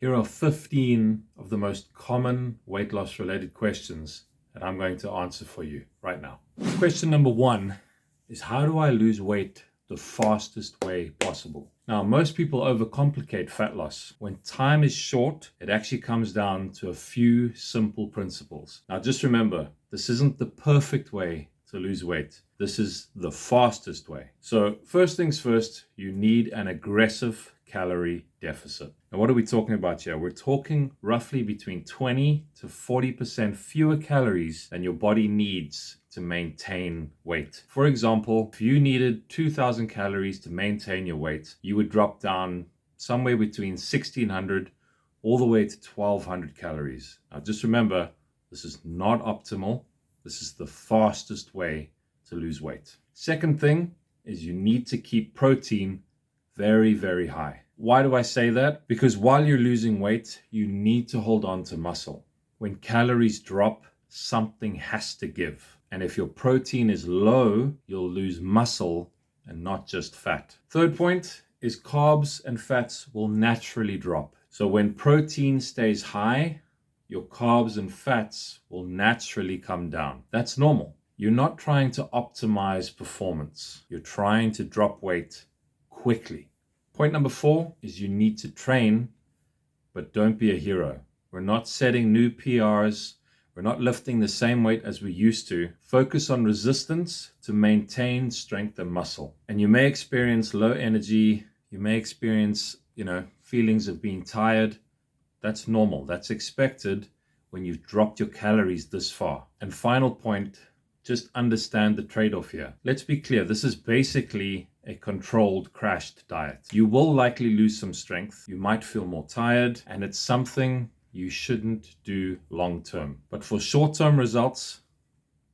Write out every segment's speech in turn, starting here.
Here are 15 of the most common weight loss related questions that I'm going to answer for you right now. Question number 1 is, how do I lose weight the fastest way possible? Now, most people overcomplicate fat loss. When time is short, it actually comes down to a few simple principles. Now, just remember, this isn't the perfect way to lose weight. This is the fastest way. So first things first, you need an aggressive calorie deficit. Now, what are we talking about here? We're talking roughly between 20 to 40% fewer calories than your body needs to maintain weight. For example, if you needed 2,000 calories to maintain your weight, you would drop down somewhere between 1,600 all the way to 1,200 calories. Now, just remember, this is not optimal. This is the fastest way to lose weight. Second thing is you need to keep protein very, very high. Why do I say that? Because while you're losing weight, you need to hold on to muscle. When calories drop, something has to give. And if your protein is low, you'll lose muscle and not just fat. Third point is carbs and fats will naturally drop. So when protein stays high, your carbs and fats will naturally come down. That's normal. You're not trying to optimize performance. You're trying to drop weight quickly. Point number 4 is you need to train, but don't be a hero. We're not setting new PRs. We're not lifting the same weight as we used to. Focus on resistance to maintain strength and muscle. And you may experience low energy. You may experience, feelings of being tired. That's normal. That's expected when you've dropped your calories this far. And final point, just understand the trade-off here. Let's be clear. This is basically a controlled, crashed diet. You will likely lose some strength. You might feel more tired, and it's something you shouldn't do long-term. But for short-term results,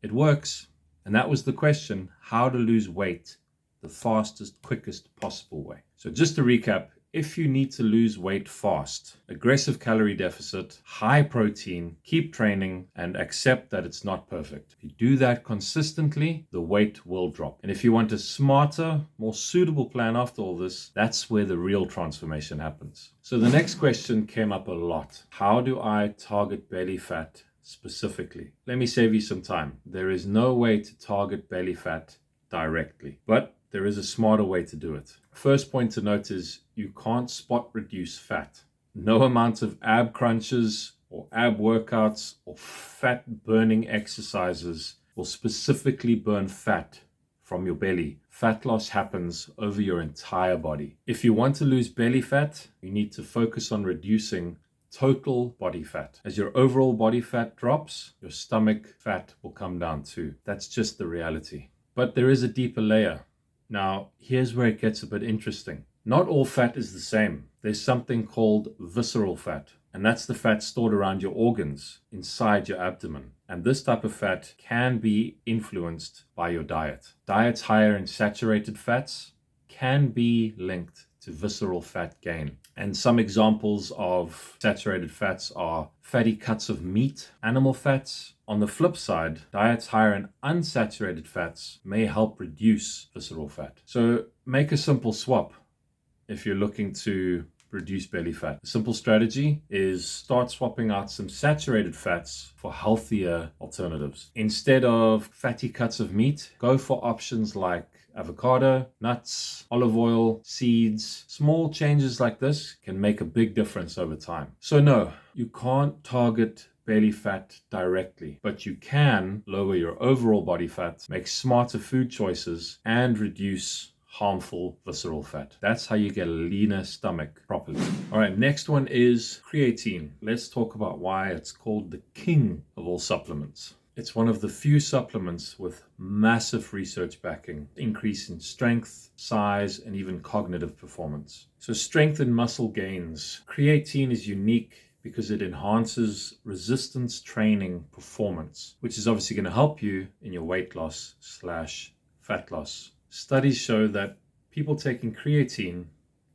it works. And that was the question, how to lose weight the fastest, quickest possible way. So just to recap, if you need to lose weight fast, aggressive calorie deficit, high protein, keep training, and accept that it's not perfect. If you do that consistently, the weight will drop. And if you want a smarter, more suitable plan after all this, that's where the real transformation happens. So the next question came up a lot. How do I target belly fat specifically? Let me save you some time. There is no way to target belly fat directly, but there is a smarter way to do it. First point to note is you can't spot reduce fat. No amount of ab crunches or ab workouts or fat burning exercises will specifically burn fat from your belly. Fat loss happens over your entire body. If you want to lose belly fat, you need to focus on reducing total body fat. As your overall body fat drops, your stomach fat will come down too. That's just the reality. But there is a deeper layer. Now, here's where it gets a bit interesting. Not all fat is the same. There's something called visceral fat, and that's the fat stored around your organs, inside your abdomen. And this type of fat can be influenced by your diet. Diets higher in saturated fats can be linked to visceral fat gain. And some examples of saturated fats are fatty cuts of meat, animal fats. On the flip side, diets higher in unsaturated fats may help reduce visceral fat. So make a simple swap if you're looking to reduce belly fat. A simple strategy is start swapping out some saturated fats for healthier alternatives. Instead of fatty cuts of meat, go for options like avocado, nuts, olive oil, seeds. Small changes like this can make a big difference over time. So no, you can't target belly fat directly, but you can lower your overall body fat, make smarter food choices, and reduce harmful visceral fat. That's how you get a leaner stomach properly. All right, next one is creatine. Let's talk about why it's called the king of all supplements. It's one of the few supplements with massive research backing, increase in strength, size, and even cognitive performance. So strength and muscle gains. Creatine is unique because it enhances resistance training performance, which is obviously going to help you in your weight loss/fat loss. Studies show that people taking creatine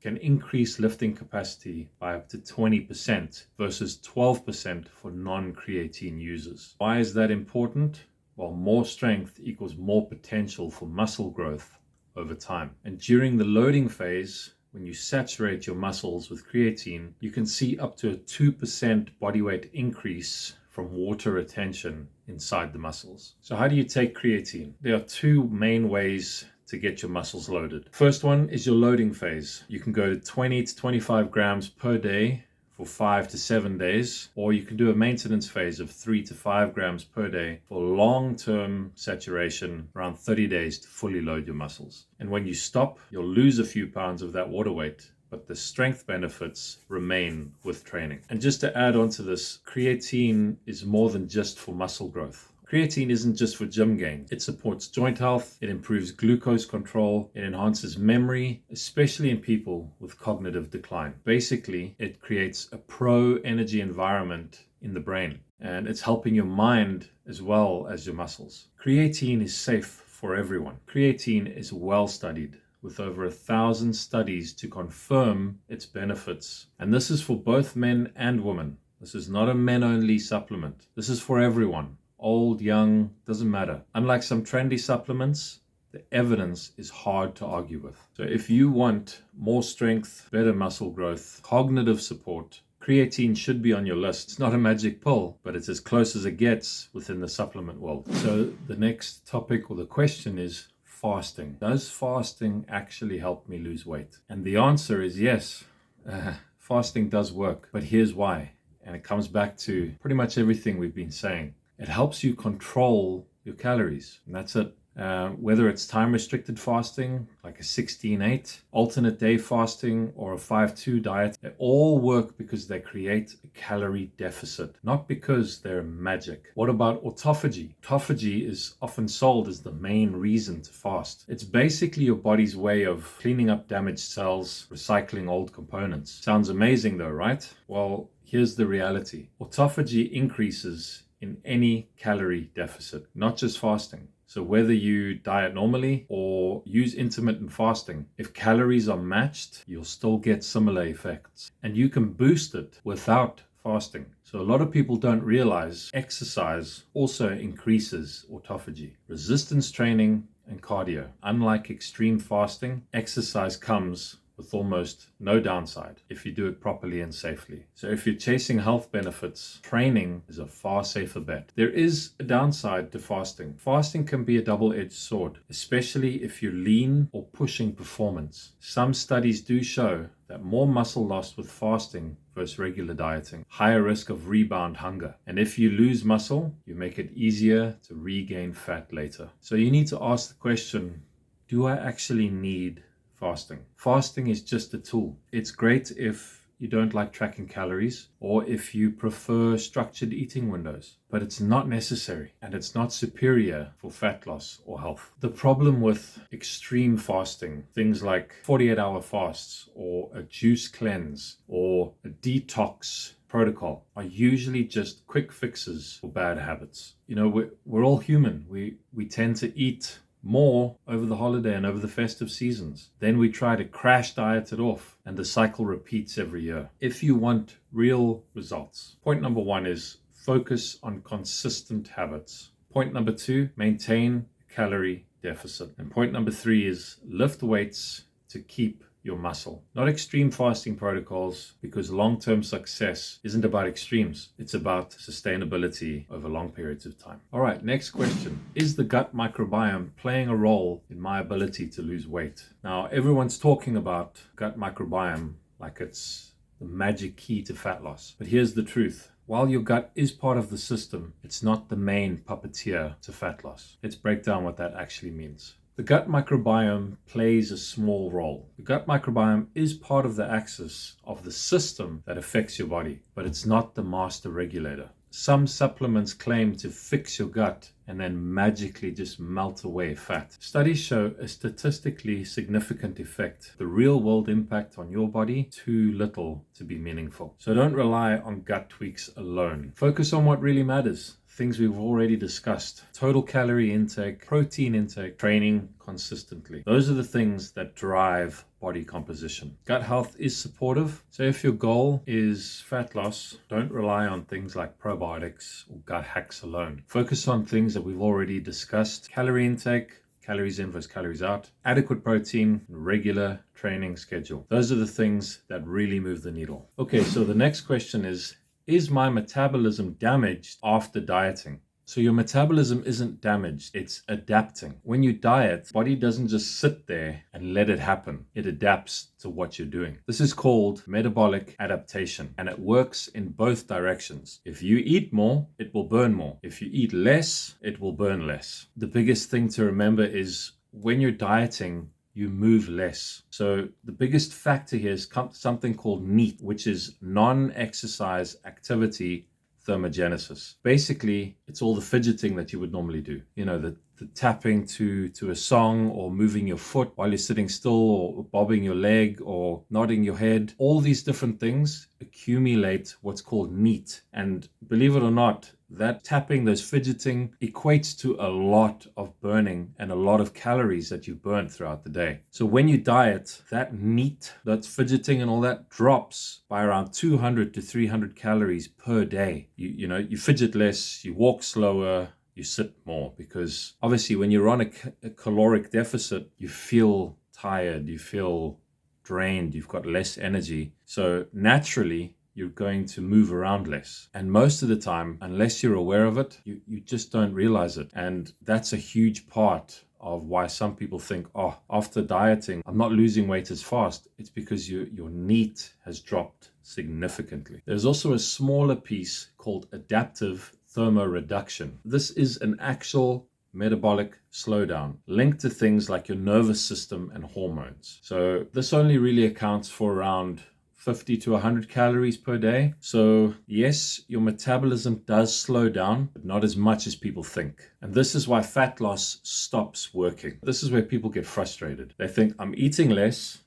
can increase lifting capacity by up to 20% versus 12% for non-creatine users. Why is that important? Well, more strength equals more potential for muscle growth over time. And during the loading phase, when you saturate your muscles with creatine, you can see up to a 2% body weight increase from water retention inside the muscles. So how do you take creatine? There are two main ways to get your muscles loaded. First one is your loading phase. You can go to 20 to 25 grams per day for 5 to 7 days, or you can do a maintenance phase of 3 to 5 grams per day for long-term saturation, around 30 days to fully load your muscles. And when you stop, you'll lose a few pounds of that water weight, but the strength benefits remain with training. And just to add on to this, creatine is more than just for muscle growth. Creatine isn't just for gym gain. It supports joint health, it improves glucose control, it enhances memory, especially in people with cognitive decline. Basically, it creates a pro-energy environment in the brain, and it's helping your mind as well as your muscles. Creatine is safe for everyone. Creatine is well studied, with over 1,000 studies to confirm its benefits. And this is for both men and women. This is not a men-only supplement. This is for everyone. Old, young, doesn't matter. Unlike some trendy supplements, the evidence is hard to argue with. So if you want more strength, better muscle growth, cognitive support, creatine should be on your list. It's not a magic pill, but it's as close as it gets within the supplement world. So the next topic or the question is fasting. Does fasting actually help me lose weight? And the answer is yes. Fasting does work, but here's why. And it comes back to pretty much everything we've been saying. It helps you control your calories, and that's it. Whether it's time-restricted fasting, like a 16-8, alternate day fasting, or a 5-2 diet, they all work because they create a calorie deficit, not because they're magic. What about autophagy? Autophagy is often sold as the main reason to fast. It's basically your body's way of cleaning up damaged cells, recycling old components. Sounds amazing though, right? Well, here's the reality. Autophagy increases in any calorie deficit, not just fasting. So whether you diet normally or use intermittent fasting, if calories are matched, you'll still get similar effects. And you can boost it without fasting. So a lot of people don't realize exercise also increases autophagy. Resistance training and cardio. Unlike extreme fasting, exercise comes with almost no downside if you do it properly and safely. So if you're chasing health benefits, training is a far safer bet. There is a downside to fasting. Fasting can be a double-edged sword, especially if you're lean or pushing performance. Some studies do show that more muscle loss with fasting versus regular dieting, higher risk of rebound hunger. And if you lose muscle, you make it easier to regain fat later. So you need to ask the question, do I actually need fasting? Fasting is just a tool. It's great if you don't like tracking calories or if you prefer structured eating windows, but it's not necessary and it's not superior for fat loss or health. The problem with extreme fasting, things like 48-hour fasts or a juice cleanse or a detox protocol, are usually just quick fixes for bad habits. You know, we're all human. We tend to eat more over the holiday and over the festive seasons. Then we try to crash diet it off, and the cycle repeats every year. If you want real results, point number 1 is focus on consistent habits. Point number 2, maintain a calorie deficit. And point number 3 is lift weights to keep your muscle. Not extreme fasting protocols, because long-term success isn't about extremes. It's about sustainability over long periods of time. All right, next question. Is the gut microbiome playing a role in my ability to lose weight? Now, everyone's talking about gut microbiome like it's the magic key to fat loss. But here's the truth. While your gut is part of the system, it's not the main puppeteer to fat loss. Let's break down what that actually means. The gut microbiome plays a small role. The gut microbiome is part of the axis of the system that affects your body, but it's not the master regulator. Some supplements claim to fix your gut and then magically just melt away fat. Studies show a statistically significant effect. The real world impact on your body, too little to be meaningful. So don't rely on gut tweaks alone. Focus on what really matters. Things we've already discussed: total calorie intake, protein intake, training consistently. Those are the things that drive body composition. Gut health is supportive. So if your goal is fat loss, don't rely on things like probiotics or gut hacks alone. Focus on things that we've already discussed: calorie intake, calories in versus calories out, adequate protein, regular training schedule. Those are the things that really move the needle. Okay, so the next question is my metabolism damaged after dieting? So your metabolism isn't damaged, it's adapting. When you diet, the body doesn't just sit there and let it happen. It adapts to what you're doing. This is called metabolic adaptation, and it works in both directions. If you eat more, it will burn more. If you eat less, it will burn less. The biggest thing to remember is when you're dieting, you move less. So the biggest factor here is something called NEAT, which is non-exercise activity thermogenesis. Basically, it's all the fidgeting that you would normally do. You know, the tapping to a song, or moving your foot while you're sitting still, or bobbing your leg, or nodding your head. All these different things accumulate what's called NEAT. And believe it or not, that tapping, those fidgeting, equates to a lot of burning and a lot of calories that you burn throughout the day. So when you diet, that NEAT, that's fidgeting and all that, drops by around 200 to 300 calories per day. You fidget less, you walk slower, you sit more, because obviously when you're on a caloric deficit, you feel tired, you feel drained, you've got less energy. So naturally, you're going to move around less. And most of the time, unless you're aware of it, you just don't realize it. And that's a huge part of why some people think, oh, after dieting, I'm not losing weight as fast. It's because your NEAT has dropped significantly. There's also a smaller piece called adaptive thermoreduction. This is an actual metabolic slowdown linked to things like your nervous system and hormones. So this only really accounts for around 50 to 100 calories per day. So yes, your metabolism does slow down, but not as much as people think. And this is why fat loss stops working. This is where people get frustrated. They think, I'm eating less,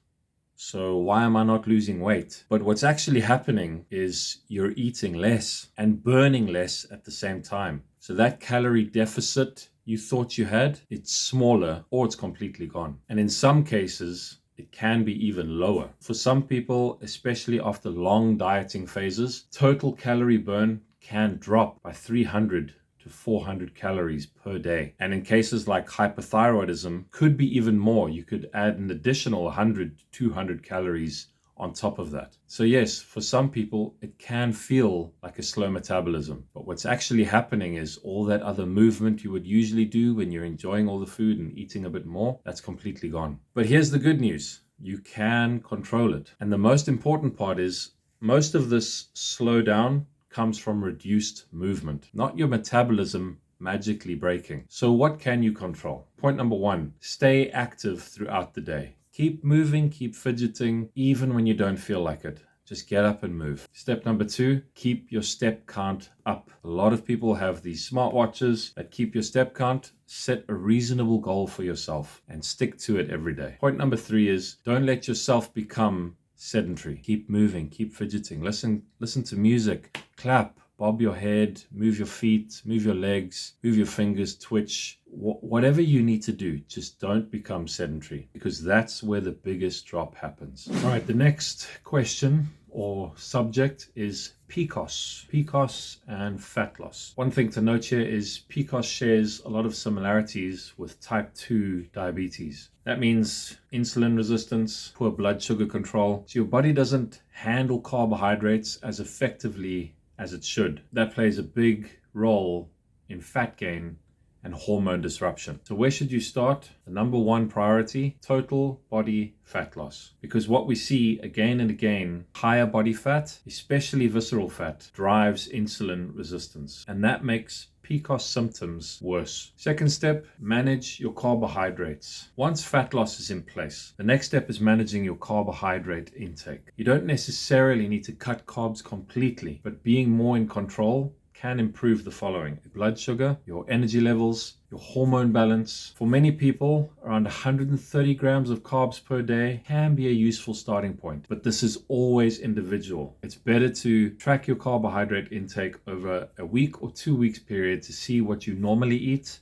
so why am I not losing weight? But what's actually happening is you're eating less and burning less at the same time. So that calorie deficit you thought you had, it's smaller, or it's completely gone. And in some cases, it can be even lower. For some people, especially after long dieting phases, total calorie burn can drop by 300 to 400 calories per day. And in cases like hypothyroidism, could be even more. You could add an additional 100 to 200 calories on top of that. So yes, for some people, it can feel like a slow metabolism. But what's actually happening is all that other movement you would usually do when you're enjoying all the food and eating a bit more, that's completely gone. But here's the good news. You can control it. And the most important part is most of this slowdown comes from reduced movement, not your metabolism magically breaking. So what can you control? Point number 1, stay active throughout the day. Keep moving, keep fidgeting, even when you don't feel like it. Just get up and move. Step number 2, keep your step count up. A lot of people have these smartwatches that keep your step count. Set a reasonable goal for yourself and stick to it every day. Point number 3 is don't let yourself become sedentary. Keep moving, keep fidgeting. Listen to music, clap, bob your head, move your feet, move your legs, move your fingers, twitch. Whatever you need to do, just don't become sedentary, because that's where the biggest drop happens. All right, the next question or subject is PCOS and fat loss. One thing to note here is PCOS shares a lot of similarities with type 2 diabetes. That means insulin resistance, poor blood sugar control. So your body doesn't handle carbohydrates as effectively as it should. That plays a big role in fat gain and hormone disruption. So where should you start? The number 1 priority, total body fat loss. Because what we see again and again, higher body fat, especially visceral fat, drives insulin resistance. And that makes PCOS symptoms worse. Second step, manage your carbohydrates. Once fat loss is in place, the next step is managing your carbohydrate intake. You don't necessarily need to cut carbs completely, but being more in control can improve the following: blood sugar, your energy levels, your hormone balance. For many people, around 130 grams of carbs per day can be a useful starting point, but this is always individual. It's better to track your carbohydrate intake over a week or 2 weeks period to see what you normally eat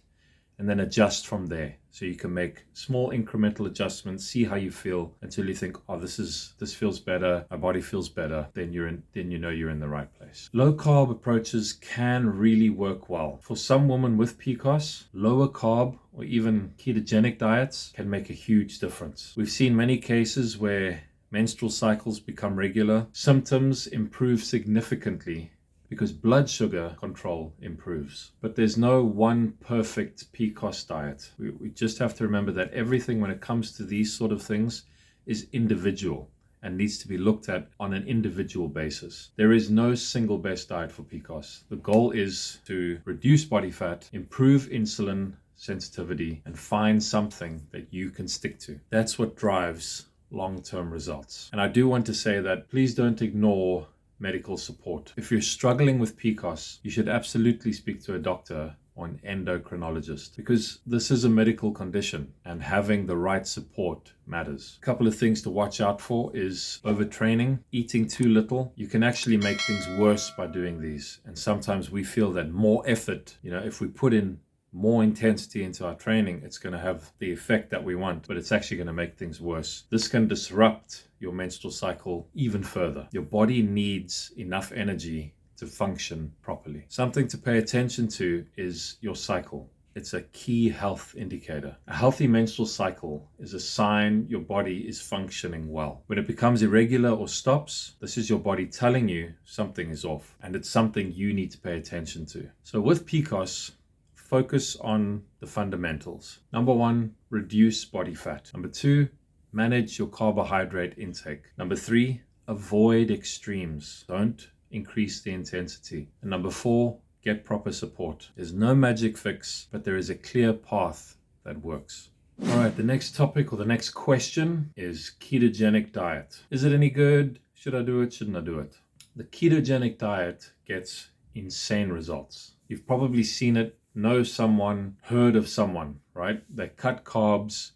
and then adjust from there. So you can make small incremental adjustments, see how you feel until you think, oh, this feels better, my body feels better, then you know you're in the right place. Low carb approaches can really work well. For some women with PCOS, lower carb or even ketogenic diets can make a huge difference. We've seen many cases where menstrual cycles become regular, symptoms improve significantly because blood sugar control improves. But there's no one perfect PCOS diet. We just have to remember that everything when it comes to these sort of things is individual and needs to be looked at on an individual basis. There is no single best diet for PCOS. The goal is to reduce body fat, improve insulin sensitivity, and find something that you can stick to. That's what drives long-term results. And I do want to say that please don't ignore medical support. If you're struggling with PCOS, you should absolutely speak to a doctor or an endocrinologist, because this is a medical condition and having the right support matters. A couple of things to watch out for is overtraining, eating too little. You can actually make things worse by doing these. And sometimes we feel that more effort, if we put in more intensity into our training, it's going to have the effect that we want, but it's actually going to make things worse. This can disrupt your menstrual cycle even further. Your body needs enough energy to function properly. Something to pay attention to is your cycle. It's a key health indicator. A healthy menstrual cycle is a sign your body is functioning well. When it becomes irregular or stops, this is your body telling you something is off, and it's something you need to pay attention to. So with PCOS, focus on the fundamentals. Number 1, reduce body fat. Number 2, manage your carbohydrate intake. Number 3, avoid extremes. Don't increase the intensity. And number 4, get proper support. There's no magic fix, but there is a clear path that works. All right, the next topic or the next question is ketogenic diet. Is it any good? Should I do it? Shouldn't I do it? The ketogenic diet gets insane results. You've probably seen it, know someone, heard of someone, right? They cut carbs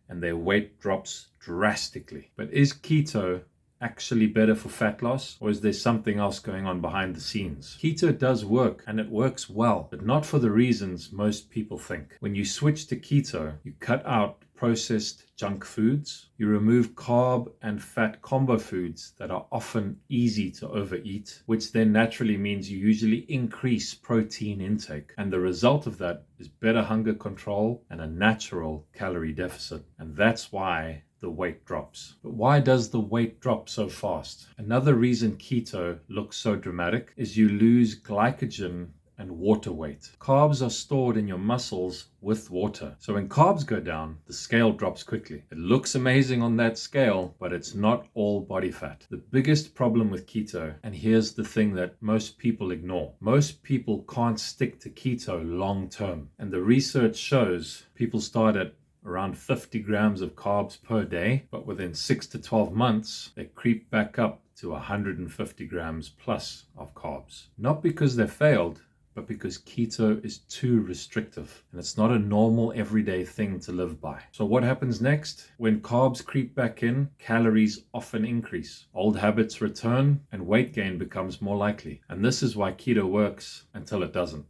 and their weight drops drastically. But is keto actually better for fat loss, or is there something else going on behind the scenes? Keto does work, and it works well, but not for the reasons most people think. When you switch to keto, you cut out processed junk foods, you remove carb and fat combo foods that are often easy to overeat, which then naturally means you usually increase protein intake. And the result of that is better hunger control and a natural calorie deficit. And that's why the weight drops. But why does the weight drop so fast? Another reason keto looks so dramatic is you lose glycogen and water weight. Carbs are stored in your muscles with water. So when carbs go down, the scale drops quickly. It looks amazing on that scale, but it's not all body fat. The biggest problem with keto, and here's the thing that most people ignore, most people can't stick to keto long term. And the research shows people start at around 50 grams of carbs per day, but within 6 to 12 months, they creep back up to 150 grams plus of carbs. Not because they failed, but because keto is too restrictive, and it's not a normal everyday thing to live by. So what happens next? When carbs creep back in, calories often increase. Old habits return, and weight gain becomes more likely. And this is why keto works until it doesn't.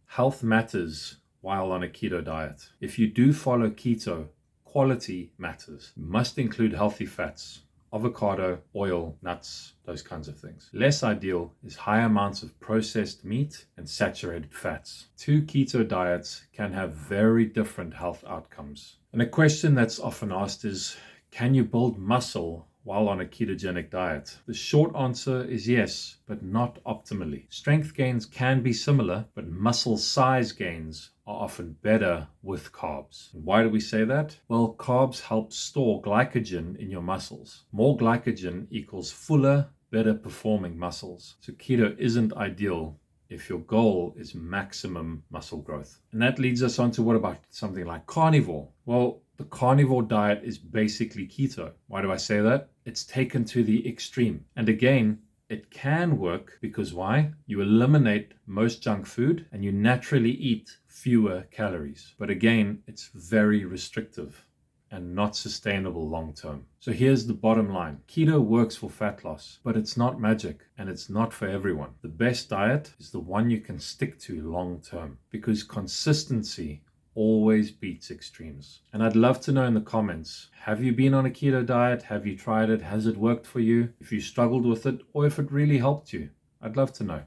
Health matters while on a keto diet. If you do follow keto, quality matters. You must include healthy fats, avocado, oil, nuts, those kinds of things. Less ideal is high amounts of processed meat and saturated fats. 2 keto diets can have very different health outcomes. And a question that's often asked is, can you build muscle while on a ketogenic diet? The short answer is yes, but not optimally. Strength gains can be similar, but muscle size gains are often better with carbs. And why do we say that? Well, carbs help store glycogen in your muscles. More glycogen equals fuller, better performing muscles. So keto isn't ideal if your goal is maximum muscle growth. And that leads us on to, what about something like carnivore? Well, the carnivore diet is basically keto. Why do I say that? It's taken to the extreme. And again, it can work because why? You eliminate most junk food and you naturally eat fewer calories. But again, it's very restrictive and not sustainable long term. So here's the bottom line. Keto works for fat loss, but it's not magic and it's not for everyone. The best diet is the one you can stick to long term, because consistency always beats extremes. And I'd love to know in the comments, have you been on a keto diet? Have you tried it? Has it worked for you? If you struggled with it, or if it really helped you, I'd love to know.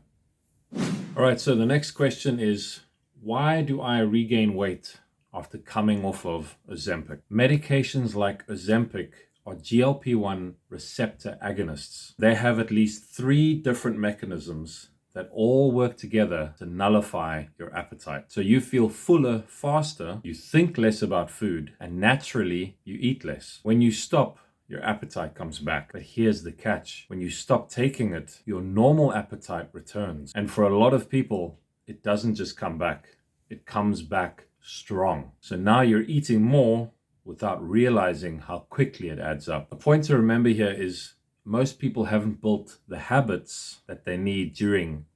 All right, so the next question is, why do I regain weight after coming off of Ozempic? Medications like Ozempic are GLP-1 receptor agonists. They have at least 3 different mechanisms that all work together to nullify your appetite. So you feel fuller faster, you think less about food, and naturally you eat less. When you stop, your appetite comes back. But here's the catch. When you stop taking it, your normal appetite returns. And for a lot of people, it doesn't just come back. It comes back strong. So now you're eating more without realizing how quickly it adds up. A point to remember here is most people haven't built the habits that they need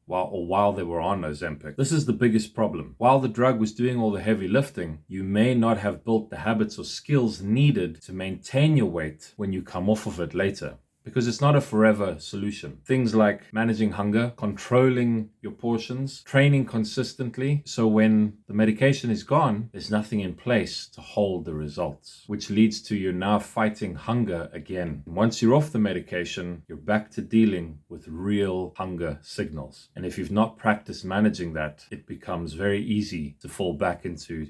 while they were on Ozempic. This is the biggest problem. While the drug was doing all the heavy lifting, you may not have built the habits or skills needed to maintain your weight when you come off of it later. Because it's not a forever solution. Things like managing hunger, controlling your portions, training consistently, so when the medication is gone, there's nothing in place to hold the results, which leads to you now fighting hunger again. And once you're off the medication, you're back to dealing with real hunger signals. And if you've not practiced managing that, it becomes very easy to fall back into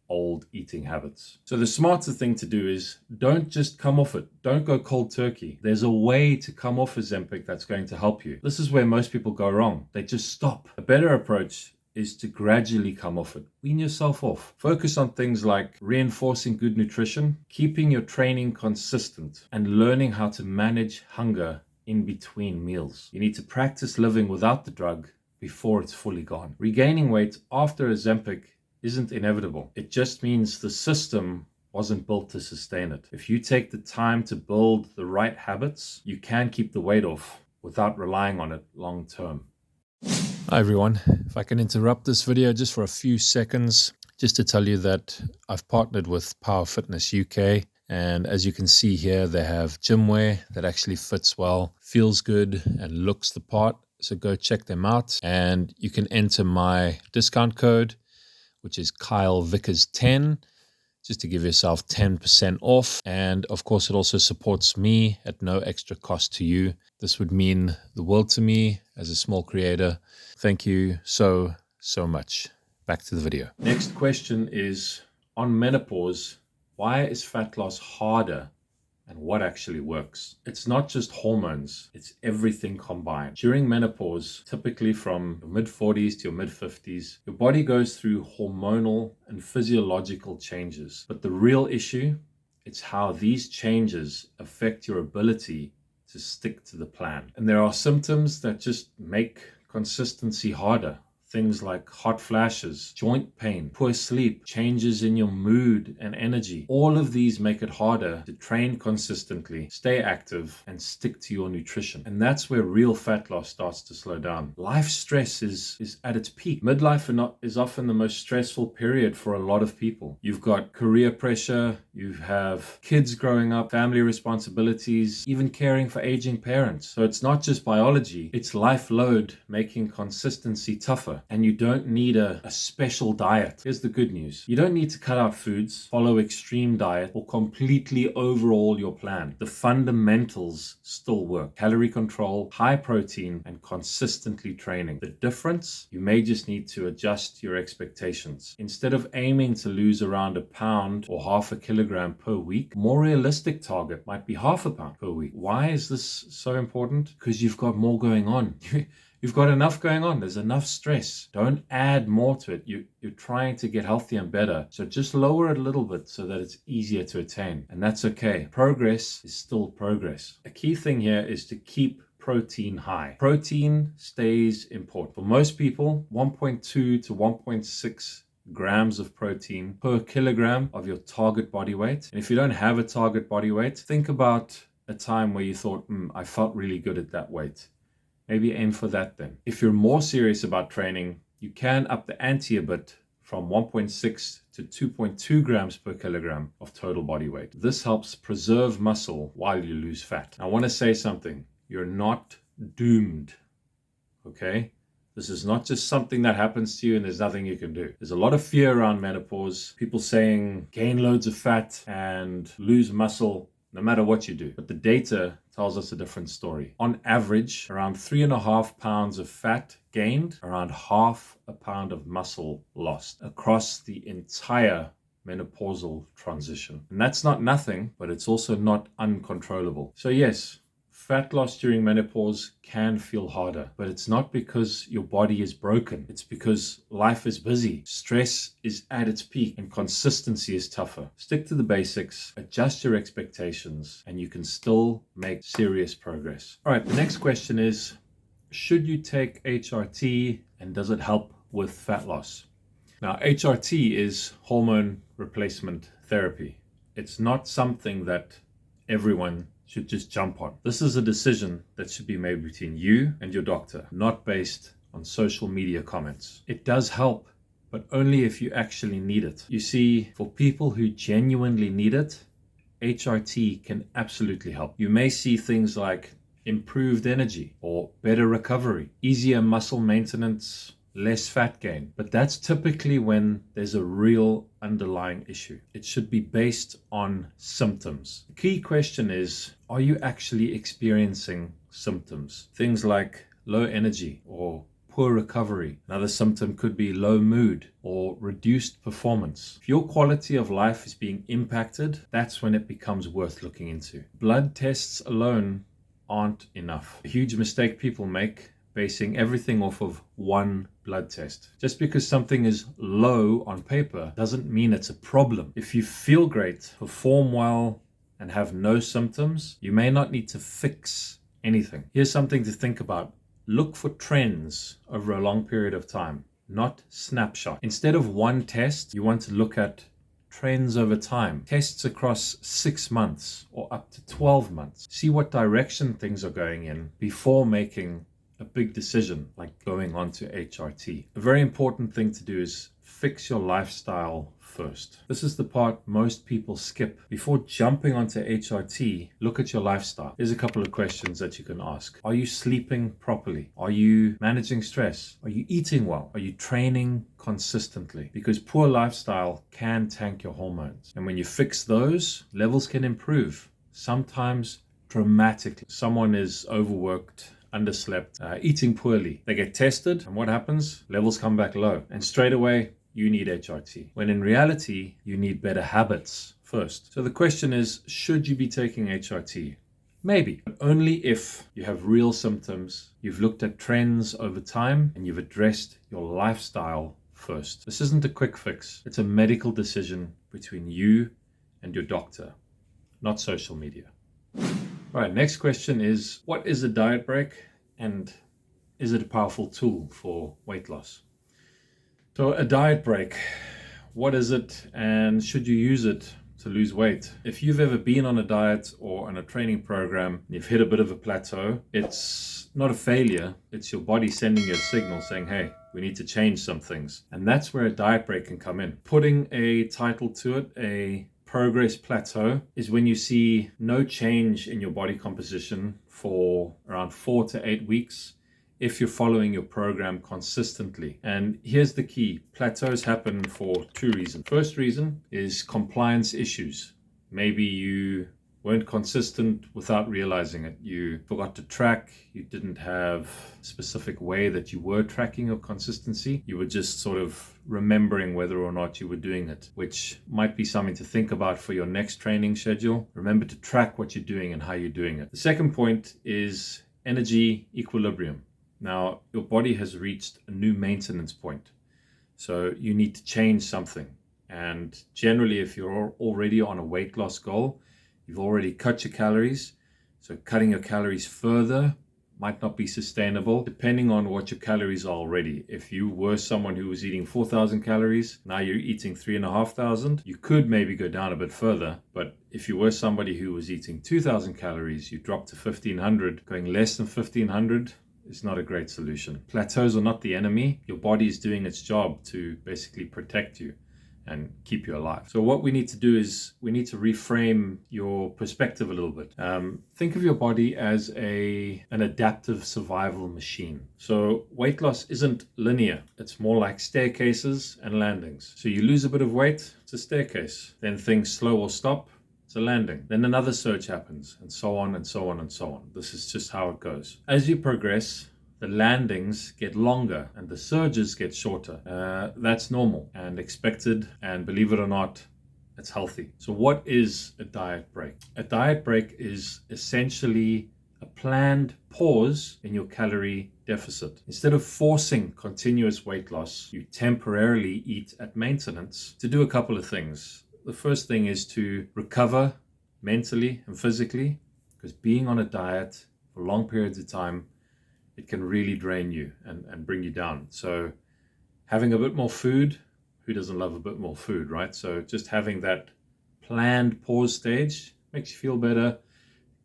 old eating habits. So the smarter thing to do is don't just come off it. Don't go cold turkey. There's a way to come off Ozempic that's going to help you. This is where most people go wrong. They just stop. A better approach is to gradually come off it. Wean yourself off. Focus on things like reinforcing good nutrition, keeping your training consistent, and learning how to manage hunger in between meals. You need to practice living without the drug before it's fully gone. Regaining weight after Ozempic isn't inevitable. It just means the system wasn't built to sustain it. If you take the time to build the right habits, you can keep the weight off without relying on it long term. Hi everyone. If I can interrupt this video just for a few seconds, just to tell you that I've partnered with Power Fitness UK. And as you can see here, they have gym wear that actually fits well, feels good, and looks the part. So go check them out. And you can enter my discount code, which is Kyle Vickers 10, just to give yourself 10% off. And of course, it also supports me at no extra cost to you. This would mean the world to me as a small creator. Thank you so much. Back to the video. Next question is, on menopause, why is fat loss harder and what actually works? It's not just hormones, it's everything combined. During menopause, typically from your mid-40s to your mid-50s, your body goes through hormonal and physiological changes. But the real issue, it's how these changes affect your ability to stick to the plan. And there are symptoms that just make consistency harder. Things like hot flashes, joint pain, poor sleep, changes in your mood and energy. All of these make it harder to train consistently, stay active, and stick to your nutrition. And that's where real fat loss starts to slow down. Life stress is at its peak. Midlife is often the most stressful period for a lot of people. You've got career pressure, you have kids growing up, family responsibilities, even caring for aging parents. So it's not just biology, it's life load making consistency tougher. And you don't need a special diet. Here's the good news. You don't need to cut out foods, follow extreme diet, or completely overhaul your plan. The fundamentals still work. Calorie control, high protein, and consistently training. The difference, you may just need to adjust your expectations. Instead of aiming to lose around a pound or half a kilogram per week, a more realistic target might be half a pound per week. Why is this so important? Because you've got more going on. You've got enough going on. There's enough stress. Don't add more to it. You're trying to get healthy and better. So just lower it a little bit so that it's easier to attain. And that's okay. Progress is still progress. A key thing here is to keep protein high. Protein stays important. For most people, 1.2 to 1.6 grams of protein per kilogram of your target body weight. And if you don't have a target body weight, think about a time where you thought, I felt really good at that weight. Maybe aim for that then. If you're more serious about training, you can up the ante a bit from 1.6 to 2.2 grams per kilogram of total body weight. This helps preserve muscle while you lose fat. I want to say something. You're not doomed, okay? This is not just something that happens to you and there's nothing you can do. There's a lot of fear around menopause. People saying gain loads of fat and lose muscle no matter what you do. But the data tells us a different story. On average, around 3.5 pounds of fat gained, around half a pound of muscle lost across the entire menopausal transition. And that's not nothing, but it's also not uncontrollable. So yes, fat loss during menopause can feel harder, but it's not because your body is broken. It's because life is busy, stress is at its peak, and consistency is tougher. Stick to the basics, adjust your expectations, and you can still make serious progress. All right, the next question is, should you take HRT and does it help with fat loss? Now, HRT is hormone replacement therapy. It's not something that everyone should just jump on. This is a decision that should be made between you and your doctor, not based on social media comments. It does help, but only if you actually need it. You see, for people who genuinely need it, HRT can absolutely help. You may see things like improved energy or better recovery, easier muscle maintenance, less fat gain. But that's typically when there's a real underlying issue. It should be based on symptoms. The key question is, are you actually experiencing symptoms? Things like low energy or poor recovery. Another symptom could be low mood or reduced performance. If your quality of life is being impacted, that's when it becomes worth looking into. Blood tests alone aren't enough. A huge mistake people make, basing everything off of one blood test. Just because something is low on paper doesn't mean it's a problem. If you feel great, perform well, and have no symptoms, you may not need to fix anything. Here's something to think about. Look for trends over a long period of time, not snapshot. Instead of one test, you want to look at trends over time, tests across 6 months or up to 12 months. See what direction things are going in before making a big decision like going on to HRT. A very important thing to do is fix your lifestyle first. This is the part most people skip. Before jumping onto HRT, look at your lifestyle. Here's a couple of questions that you can ask. Are you sleeping properly? Are you managing stress? Are you eating well? Are you training consistently? Because poor lifestyle can tank your hormones. And when you fix those, levels can improve, sometimes dramatically. Someone is overworked, underslept, eating poorly. They get tested, and what happens? Levels come back low. And straight away, you need HRT. When in reality, you need better habits first. So the question is, should you be taking HRT? Maybe, but only if you have real symptoms, you've looked at trends over time, and you've addressed your lifestyle first. This isn't a quick fix. It's a medical decision between you and your doctor, not social media. All right, next question is, what is a diet break and is it a powerful tool for weight loss? So a diet break, what is it and should you use it to lose weight? If you've ever been on a diet or on a training program, and you've hit a bit of a plateau, it's not a failure. It's your body sending you a signal saying, hey, we need to change some things. And that's where a diet break can come in. Putting a title to it, a progress plateau, is when you see no change in your body composition for around 4 to 8 weeks if you're following your program consistently. And here's the key. Plateaus happen for 2 reasons. First reason is compliance issues. Maybe you weren't consistent without realizing it. You forgot to track. You didn't have a specific way that you were tracking your consistency. You were just sort of remembering whether or not you were doing it, which might be something to think about for your next training schedule. Remember to track what you're doing and how you're doing it. The second point is energy equilibrium. Now, your body has reached a new maintenance point. So you need to change something. And generally, if you're already on a weight loss goal, you've already cut your calories. So cutting your calories further might not be sustainable, depending on what your calories are already. If you were someone who was eating 4,000 calories, now you're eating 3,500, you could maybe go down a bit further. But if you were somebody who was eating 2,000 calories, you dropped to 1,500, going less than 1,500, is not a great solution. Plateaus are not the enemy. Your body is doing its job to basically protect you. and keep you alive. So what we need to do is we need to reframe your perspective a little bit. Think of your body as an adaptive survival machine. So weight loss isn't linear. It's more like staircases and landings. So you lose a bit of weight, it's a staircase. Then things slow or stop, it's a landing. Then another surge happens, and so on and so on and so on. This is just how it goes. As you progress, the landings get longer and the surges get shorter. That's normal and expected, and believe it or not, it's healthy. So what is a diet break? A diet break is essentially a planned pause in your calorie deficit. Instead of forcing continuous weight loss, you temporarily eat at maintenance to do a couple of things. The first thing is to recover mentally and physically, because being on a diet for long periods of time, it can really drain you and bring you down. So having a bit more food, who doesn't love a bit more food, right? So just having that planned pause stage makes you feel better,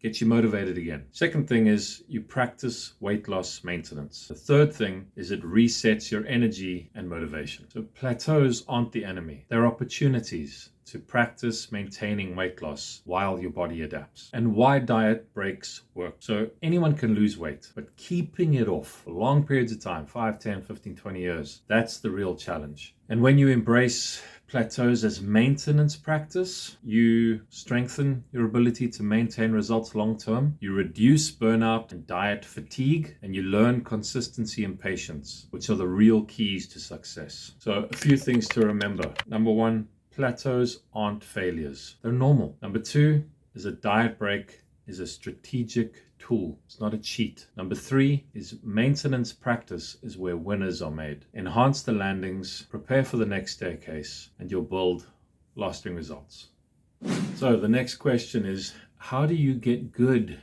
gets you motivated again. Second thing is you practice weight loss maintenance. The third thing is it resets your energy and motivation. So plateaus aren't the enemy. They're opportunities to practice maintaining weight loss while your body adapts. And why diet breaks work. So anyone can lose weight, but keeping it off for long periods of time, 5, 10, 15, 20 years, that's the real challenge. And when you embrace plateaus as maintenance practice, you strengthen your ability to maintain results long term, you reduce burnout and diet fatigue, and you learn consistency and patience, which are the real keys to success. So a few things to remember. Number one, plateaus aren't failures. They're normal. Number two is a diet break is a strategic tool. It's not a cheat. Number three is maintenance practice is where winners are made. Enhance the landings, prepare for the next staircase, and you'll build lasting results. So the next question is, how do you get good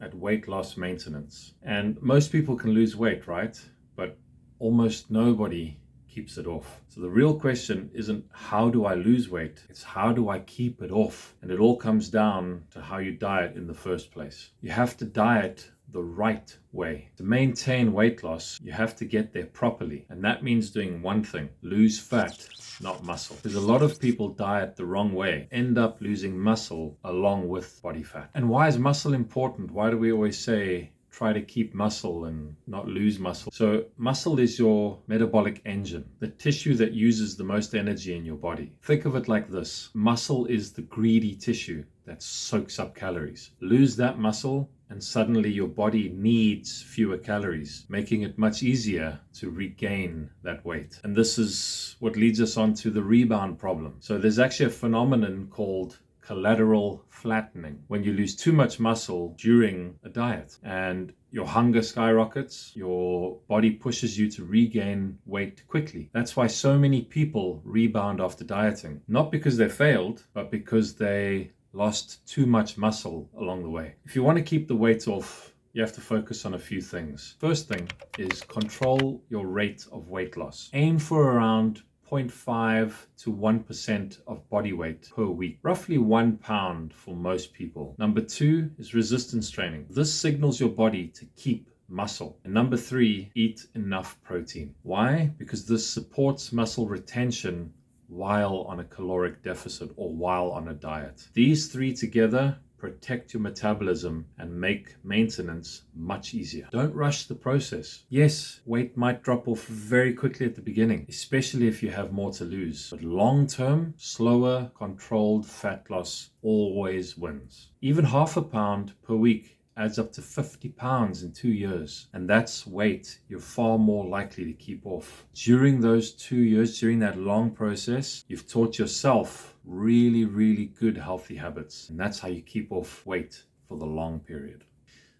at weight loss maintenance? And most people can lose weight, right? But almost nobody keeps it off. So the real question isn't how do I lose weight? It's how do I keep it off? And it all comes down to how you diet in the first place. You have to diet the right way. To maintain weight loss, you have to get there properly. And that means doing one thing, lose fat, not muscle. Because a lot of people diet the wrong way, end up losing muscle along with body fat. And why is muscle important? Why do we always say try to keep muscle and not lose muscle? So muscle is your metabolic engine, the tissue that uses the most energy in your body. Think of it like this. Muscle is the greedy tissue that soaks up calories. Lose that muscle and suddenly your body needs fewer calories, making it much easier to regain that weight. And this is what leads us on to the rebound problem. So there's actually a phenomenon called collateral flattening, when you lose too much muscle during a diet and your hunger skyrockets, your body pushes you to regain weight quickly. That's why so many people rebound after dieting, not because they failed, but because they lost too much muscle along the way. If you want to keep the weight off, you have to focus on a few things. First thing is control your rate of weight loss. Aim for around 0.5 to 1% of body weight per week, roughly 1 pound for most people. Number two is resistance training. This signals your body to keep muscle. And number three, eat enough protein. Why? Because this supports muscle retention while on a caloric deficit or while on a diet. These three together protect your metabolism and make maintenance much easier. Don't rush the process. Yes, weight might drop off very quickly at the beginning, especially if you have more to lose. But long-term, slower, controlled fat loss always wins. Even half a pound per week adds up to 50 pounds in 2 years. And that's weight you're far more likely to keep off. During those 2 years, during that long process, you've taught yourself really, really good healthy habits. And that's how you keep off weight for the long period.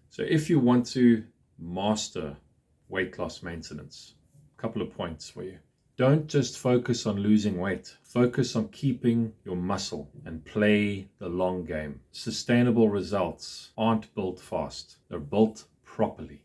So if you want to master weight loss maintenance, a couple of points for you. Don't just focus on losing weight. Focus on keeping your muscle and play the long game. Sustainable results aren't built fast. They're built properly.